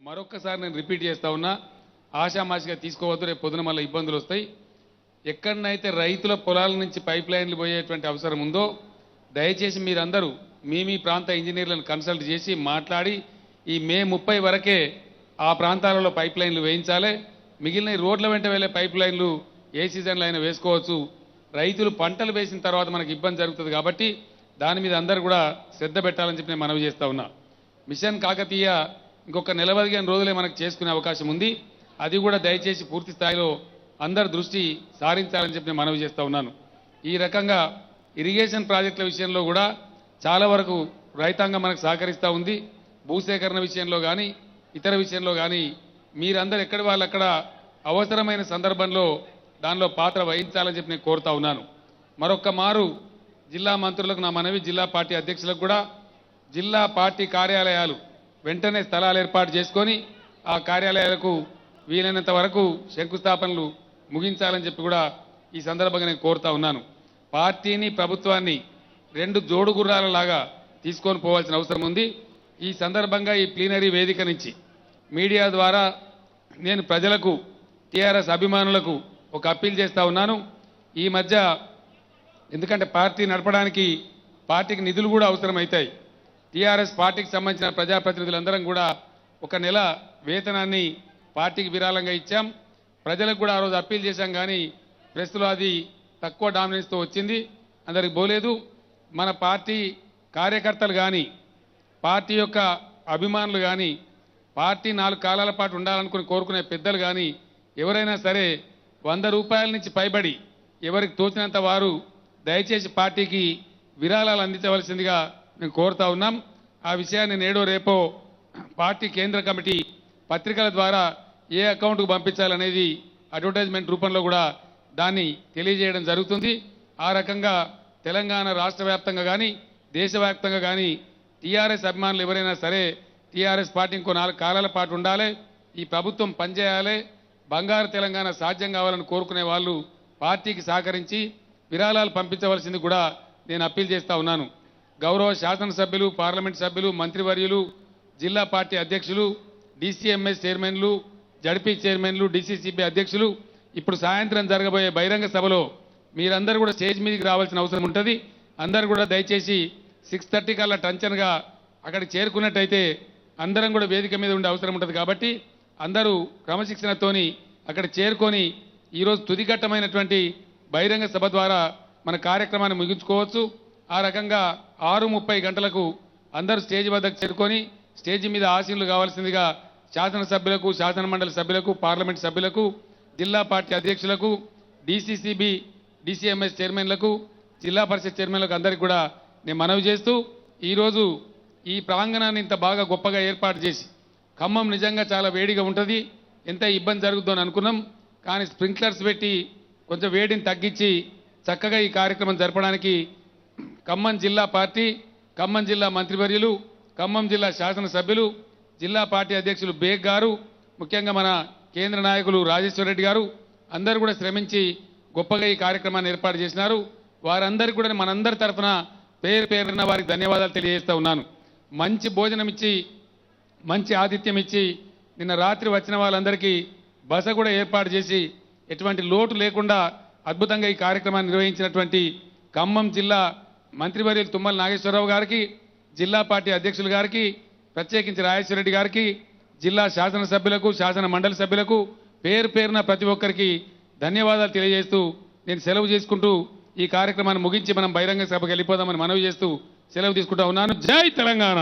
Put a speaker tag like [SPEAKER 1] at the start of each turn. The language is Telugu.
[SPEAKER 1] మరొక్కసారి నేను రిపీట్ చేస్తా ఉన్నా, ఆషామాషిగా తీసుకోవద్దు, రేపు పొద్దున మళ్ళీ ఇబ్బందులు వస్తాయి. ఎక్కడనైతే రైతుల పొలాల నుంచి పైప్ లైన్లు పోయేటువంటి అవసరం ఉందో దయచేసి మీరందరూ మీ ప్రాంత ఇంజనీర్లను కన్సల్ట్ చేసి మాట్లాడి ఈ మే 30 వరకే ఆ ప్రాంతాలలో పైప్ లైన్లు వేయించాలి. మిగిలిన రోడ్ల వెంట వెళ్ళే పైప్ లైన్లు ఏ సీజన్లో అయినా వేసుకోవచ్చు. రైతులు పంటలు వేసిన తర్వాత మనకు ఇబ్బంది జరుగుతుంది కాబట్టి దాని మీద అందరూ కూడా శ్రద్ధ పెట్టాలని చెప్పి నేను మనవి చేస్తా ఉన్నా. మిషన్ కాకతీయ ఇంకొక 15 రోజులే మనకు చేసుకునే అవకాశం ఉంది. అది కూడా దయచేసి పూర్తి స్థాయిలో అందరు దృష్టి సారించాలని చెప్పి నేను మనవి చేస్తా ఉన్నాను. ఈ రకంగా ఇరిగేషన్ ప్రాజెక్టుల విషయంలో కూడా చాలా వరకు రైతాంగం మనకు సహకరిస్తూ ఉంది. భూసేకరణ విషయంలో కానీ ఇతర విషయంలో కానీ మీరందరూ ఎక్కడి వాళ్ళు అక్కడ అవసరమైన సందర్భంలో దానిలో పాత్ర వహించాలని చెప్పి నేను కోరుతా ఉన్నాను. మరొక్క మారు జిల్లా మంత్రులకు నా మనవి, జిల్లా పార్టీ అధ్యక్షులకు కూడా జిల్లా పార్టీ కార్యాలయాలు వెంటనే స్థలాలు ఏర్పాటు చేసుకొని ఆ కార్యాలయాలకు వీలైనంత వరకు శంకుస్థాపనలు ముగించాలని చెప్పి కూడా ఈ సందర్భంగా నేను కోరుతా ఉన్నాను. పార్టీని ప్రభుత్వాన్ని రెండు జోడుగుర్రాలలాగా తీసుకొని పోవాల్సిన అవసరం ఉంది. ఈ సందర్భంగా ఈ ప్లీనరీ వేదిక నుంచి మీడియా ద్వారా నేను ప్రజలకు, టీఆర్ఎస్ అభిమానులకు ఒక అప్పీల్ చేస్తా ఉన్నాను. ఈ మధ్య ఎందుకంటే పార్టీ నడపడానికి పార్టీకి నిధులు కూడా అవసరమవుతాయి. టీఆర్ఎస్ పార్టీకి సంబంధించిన ప్రజాప్రతినిధులందరం కూడా 1 నెల వేతనాన్ని పార్టీకి విరాళంగా ఇచ్చాం. ప్రజలకు కూడా ఆ రోజు అప్పీల్ చేశాం, కానీ ప్రెస్లో అది తక్కువ డామినెన్స్తో వచ్చింది, అందరికి పోలేదు. మన పార్టీ కార్యకర్తలు కానీ పార్టీ యొక్క అభిమానులు కానీ పార్టీ 4 కాలాల పాటు ఉండాలనుకుని కోరుకునే పెద్దలు కానీ ఎవరైనా సరే 100 రూపాయల నుంచి పైబడి ఎవరికి తోచినంత వారు దయచేసి పార్టీకి విరాళాలు అందించవలసిందిగా మేము కోరుతా ఉన్నాం. ఆ విషయాన్ని నేడో రేపో పార్టీ కేంద్ర కమిటీ పత్రికల ద్వారా ఏ అకౌంట్కు పంపించాలనేది అడ్వర్టైజ్మెంట్ రూపంలో కూడా దాన్ని తెలియజేయడం జరుగుతుంది. ఆ రకంగా తెలంగాణ రాష్ట్ర వ్యాప్తంగా కానీ దేశవ్యాప్తంగా కానీ టీఆర్ఎస్ అభిమానులు ఎవరైనా సరే టీఆర్ఎస్ పార్టీ ఇంకో 4 కాలాల పాటు ఉండాలి, ఈ ప్రభుత్వం పనిచేయాలి, బంగారు తెలంగాణ సాధ్యం కావాలని కోరుకునే వాళ్ళు పార్టీకి సహకరించి విరాళాలు పంపించవలసింది కూడా నేను అప్పీల్ చేస్తా ఉన్నాను. గౌరవ శాసనసభ్యులు, పార్లమెంట్ సభ్యులు, మంత్రివర్యులు, జిల్లా పార్టీ అధ్యక్షులు, డీసీఎంఎస్ చైర్మన్లు, జడ్పీ చైర్మన్లు, డీసీసీబీ అధ్యక్షులు ఇప్పుడు సాయంత్రం జరగబోయే బహిరంగ సభలో మీరందరూ కూడా స్టేజ్ మీదకి రావాల్సిన అవసరం ఉంటుంది. అందరూ కూడా దయచేసి 6:30 కల్లా టంచన్గా అక్కడికి చేరుకున్నట్టయితే అందరం కూడా వేదిక మీద ఉండే అవసరం ఉంటుంది. కాబట్టి అందరూ క్రమశిక్షణతోని అక్కడ చేరుకొని ఈరోజు తుదిఘట్టమైనటువంటి బహిరంగ సభ ద్వారా మన కార్యక్రమాన్ని ముగించుకోవచ్చు. ఆ రకంగా 6:30 గంటలకు అందరూ స్టేజ్ వద్దకు చేరుకొని స్టేజ్ మీద ఆశీనులు కావాల్సిందిగా శాసనసభ్యులకు, శాసన మండలి సభ్యులకు, పార్లమెంట్ సభ్యులకు, జిల్లా పార్టీ అధ్యక్షులకు, డీసీసీబీ, డీసీఎంఎస్ చైర్మన్లకు, జిల్లా పరిషత్ చైర్మన్లకు అందరికీ కూడా నేను మనవి చేస్తూ ఈరోజు ఈ ప్రాంగణాన్ని ఇంత బాగా గొప్పగా ఏర్పాటు చేసి ఖమ్మం నిజంగా చాలా వేడిగా ఉంటుంది, ఎంత ఇబ్బంది జరుగుతుందో అని అనుకున్నాం. కానీ స్ప్రింక్లర్స్ పెట్టి కొంచెం వేడిని తగ్గించి చక్కగా ఈ కార్యక్రమం జరపడానికి ఖమ్మం జిల్లా పార్టీ, ఖమ్మం జిల్లా మంత్రివర్యులు, ఖమ్మం జిల్లా శాసనసభ్యులు, జిల్లా పార్టీ అధ్యక్షులు బేగ్ గారు, ముఖ్యంగా మన కేంద్ర నాయకులు రాజేశ్వర రెడ్డి గారు అందరూ కూడా శ్రమించి గొప్పగా ఈ కార్యక్రమాన్ని ఏర్పాటు చేసినారు. వారందరికీ కూడా మనందరి తరఫున పేరు పేరున వారికి ధన్యవాదాలు తెలియజేస్తూ ఉన్నాను. మంచి భోజనం ఇచ్చి, మంచి ఆతిథ్యం ఇచ్చి, నిన్న రాత్రి వచ్చిన వాళ్ళందరికీ బస కూడా ఏర్పాటు చేసి ఎటువంటి లోటు లేకుండా అద్భుతంగా ఈ కార్యక్రమాన్ని నిర్వహించినటువంటి ఖమ్మం జిల్లా మంత్రివర్యులు తుమ్మల నాగేశ్వరరావు గారికి, జిల్లా పార్టీ అధ్యక్షులు గారికి, ప్రత్యేకించి రాజేశ్వర రెడ్డి గారికి, జిల్లా శాసనసభ్యులకు, శాసన మండలి సభ్యులకు పేరు పేరున ప్రతి ఒక్కరికి ధన్యవాదాలు తెలియజేస్తూ నేను సెలవు చేసుకుంటూ ఈ కార్యక్రమాన్ని ముగించి మనం బహిరంగ సభకు వెళ్ళిపోదామని మనవి చేస్తూ సెలవు తీసుకుంటా ఉన్నాను. జై తెలంగాణ.